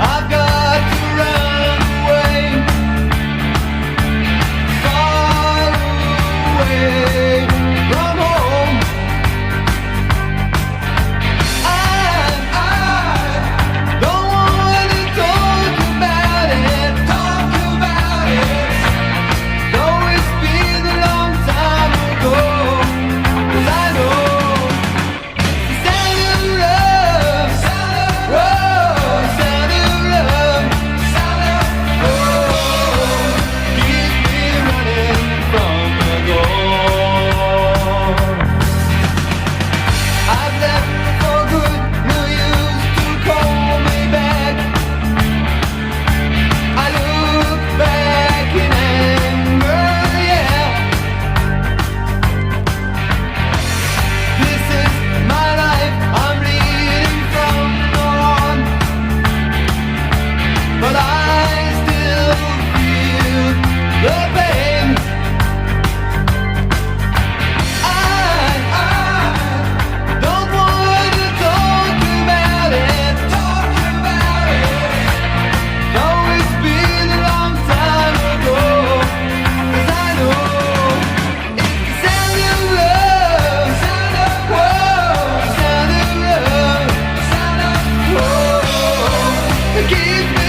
I've got to run away, far away from home. I don't want to talk about it, though it's been a long time ago. 'Cause I know the sound of love, whoa, sound of love, oh, keeps me running from the goal. I've left for good, no use to call me back. I look back in anger, yeah. This is my life, I'm leading from on, but I still feel the pain. I don't want to talk about it, though it's been a long time ago. 'Cause I know it's the sound of love, whoa, sound of love, whoa, it keeps me